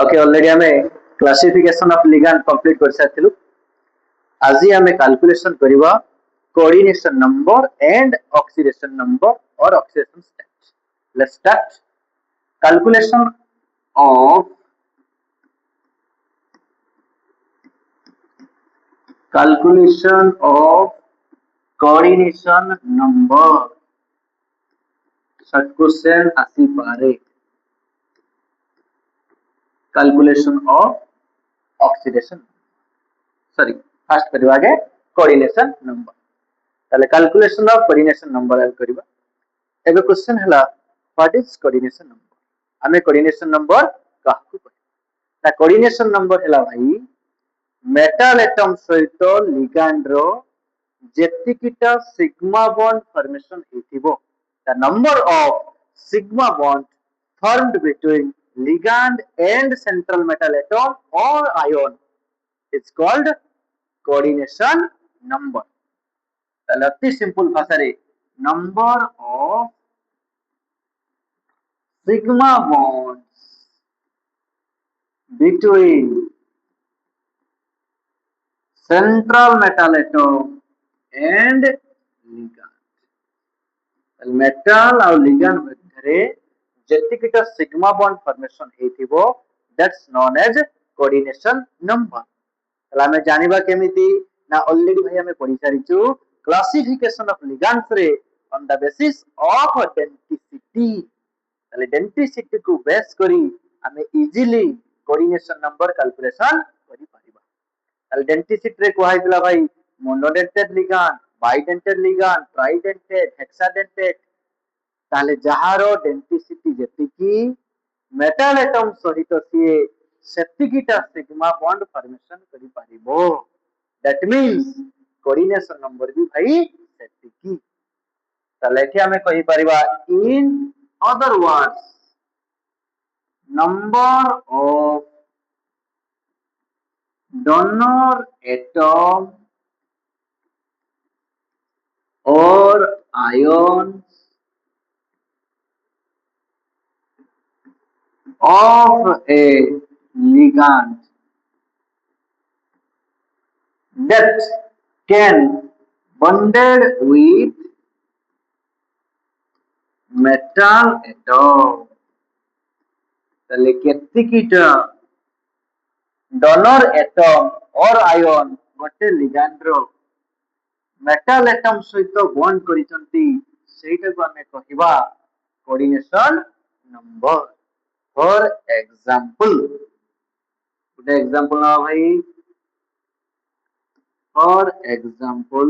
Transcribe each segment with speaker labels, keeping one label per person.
Speaker 1: okay already हमें classification of ligand complete कर साथिलु आज हमें कैलकुलेशन करबा coordination number and oxidation number और oxidation state let's start calculation of coordination number short question आसी पारे calculation of oxidation sorry first करबा आगे कोऑर्डिनेशन नंबर ताले कैलकुलेशन ऑफ कोऑर्डिनेशन नंबर आगे करबा एबे क्वेश्चन हला व्हाट इज कोऑर्डिनेशन नंबर हमें कोऑर्डिनेशन नंबर काहकु कहै ना कोऑर्डिनेशन नंबर हला भाई मेटल एटम सहित लिगैंड रो जेतिकिटा सिग्मा बॉन्ड फॉर्मेशन हेतिबो the number of sigma bond formed between ligand and central metal atom or ion is called coordination number তাহলে অতি simple ভাষারে number of sigma bonds between central metal atom and ligand metal और ligand मध्य जेतिकिटा sigma bond formation हेतिबो that's known as coordination number तला हमें जानिबा केमिति ना ऑलरेडी भाई हमें पढि सारिचु क्लासिफिकेशन ऑफ लिगैंड्स रे on the basis of density तले डेंसिटी को बेस करी हमें इजीली कोऑर्डिनेशन नंबर कैलकुलेशन करि परिबा तले डेंसिटी रे को हाइतला भाई monodentate ligand bidentate ligand tridentate hexadentate ताले जहारो डेंसिटी जेतिकी मेटल एटम सहित सीए सेतिकीटा सिग्मा बॉन्ड फॉर्मेशन करि पारिबो दैट मींस कोऑर्डिनेशन नंबर भी भाई सेतिकी ताले कि हमें कहि परिबा in other words number of donor atom or ions of a ligand that can bonded with metal atom তাহলে কেতিকিটা donor atom or ion गोटे ligand रो metal atom सहित बॉन्ड करिसंती सेटा को हमें कहिबा coordination number for example good example ना भाई for example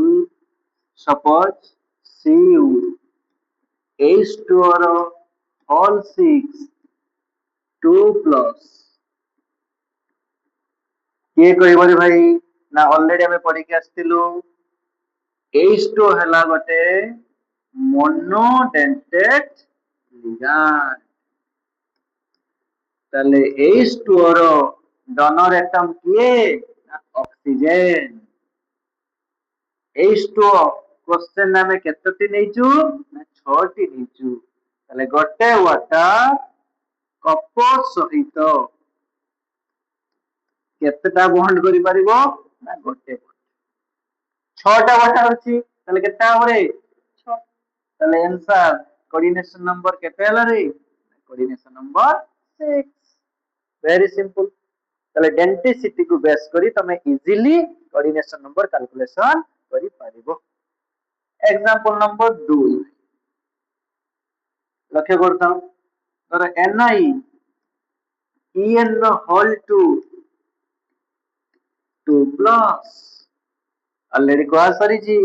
Speaker 1: suppose Cu H2 all 6 2 plus के कहबो भाई ना ऑलरेडी हमें पढ़ी के आस्तिलु H2 हला गोटे मोनोडेंटेड लिगैंड ताले H2 रो डोनर एटम किए ऑक्सीजन H2 क्वेश्चन ना में केतटी नेचु ना 6 टी नेचु ताले गोटे वाटर कप सहित केतटा बॉन्ड करि परिबो ना गोटे 6टा वाटर अछि ताले केता होरे 6 ताले आंसर कोऑर्डिनेशन नंबर केते हला रे कोऑर्डिनेशन नंबर 6 वेरी सिंपल ताले डेंसिटी को बेस करी तमे इजीली कोऑर्डिनेशन नंबर कैलकुलेशन करि परिबो एग्जांपल नंबर 2 लक्ष्य करता हूं तर Ni En होल टू 2 प्लस ऑलरेडी कहा सरी जी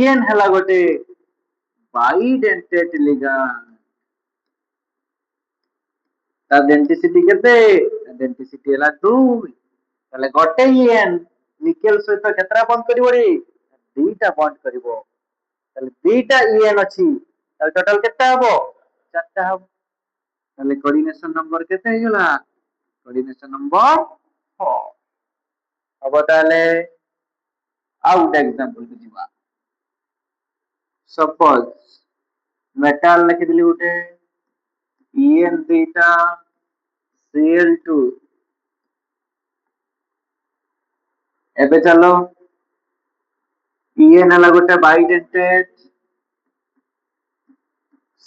Speaker 1: En हला गोटे बाइडेंटेड लिगैंड ता डेंसिटी केते डेंसिटी हला 2 ताले गोटे En निकेल सहित केतरा बॉन्ड करिवो रे दुईटा बॉन्ड करिवो ताले दुईटा En अछि ताले टोटल केते हबो चारटा हबो ताले कोऑर्डिनेशन नंबर केते हेला कोऑर्डिनेशन नंबर 4 अब ताले आउट एग्जांपल को जीवा सपोज मेटल लिखि दिली उठे En दुईटा Cl2 ଏବେ ଚାଲ En ହେଲା ଗୋଟେ ବାଇଡେଣ୍ଟେଡ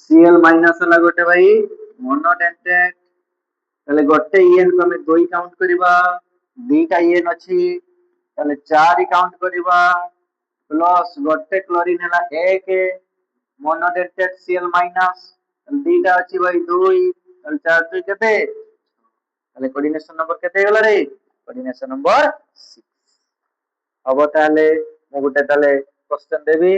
Speaker 1: Cl ମାଇନସ ହେଲା ଗୋଟେ ଭାଇ ମୋନୋଡେଣ୍ଟେଡ তাহলে ଗୋଟେ En को ଆମେ 2 କାଉଣ୍ଟ କରିବା ଦିଟା En ଅଛି ତାহଲେ 4 କାଉଣ୍ଟ କରିବା ପ୍ଲस ଗୋଟେ କ୍ଲୋରିନ ହେଲା 1 ମୋନୋଡେଣ୍ଟେଡ Cl ମାଇନସ ଦିଟା ଅଛି ଭାଇ 2 ତାহଲେ 4 2 କେତେ তাহলে কোঅর্ডিনেশন নম্বর কেতে ହେଇଗଲା रे কোঅর্ডিনেশন নম্বর 6 হব তাহলে ମୁଁ ଗୋଟେ ତାହলে क्वेश्चन ଦେବି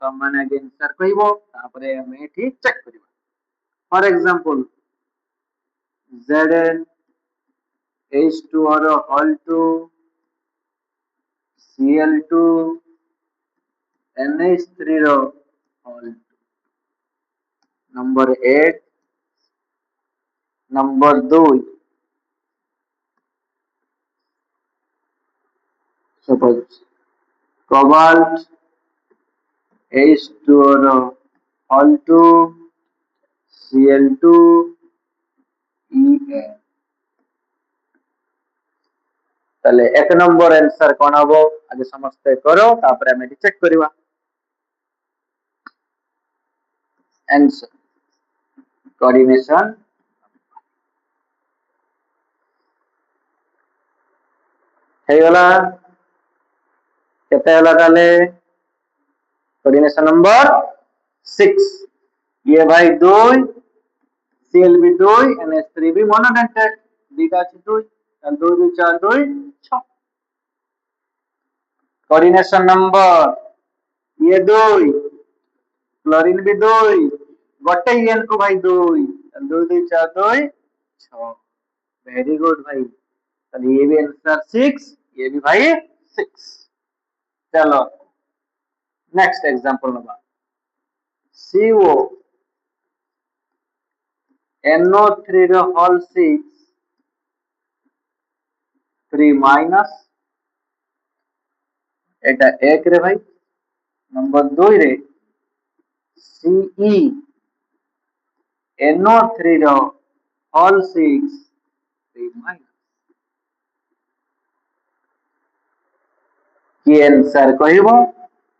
Speaker 1: ତମ ମାନେ ଆଗ आंसर କହିବ ତାପରେ ଆମେ ଏଠି ଚେକ୍ କରିବା ଫର एग्जांपल Zn H2O ର whole 2 Cl2 NH3 ର whole 2 number 8 number 2 suppose cobalt H2O ର whole 2 Cl2 En তাহলে এক নম্বর आंसर কোন হবো আগে সমস্তে করো তারপরে আমি এটি চেক করিবা आंसर कोऑर्डिनेशन ହେଇଗଲା କେତେ ହେଲା ତାহଲେ कोऑर्डिनेशन नंबर 6 ये भाई 2 Cl भी 2 NH3 भी मोनोडेंटेड दिटा আছে 2 তাহলে 2 2 4 2 6 कोऑर्डिनेशन नंबर ये 2 क्लोरीन भी 2 गोटे En को भाई 2 2 2 4 2 6 वेरी गुड भाई ताहले ये भी आंसर 6 ये भी भाई 6 चलो next example number CO NO3 ର होल 6 3 माइनस एटा 1 रे भाई नंबर 2 रे CE NO3 ର होल 6 3 माइनस की आंसर कहबो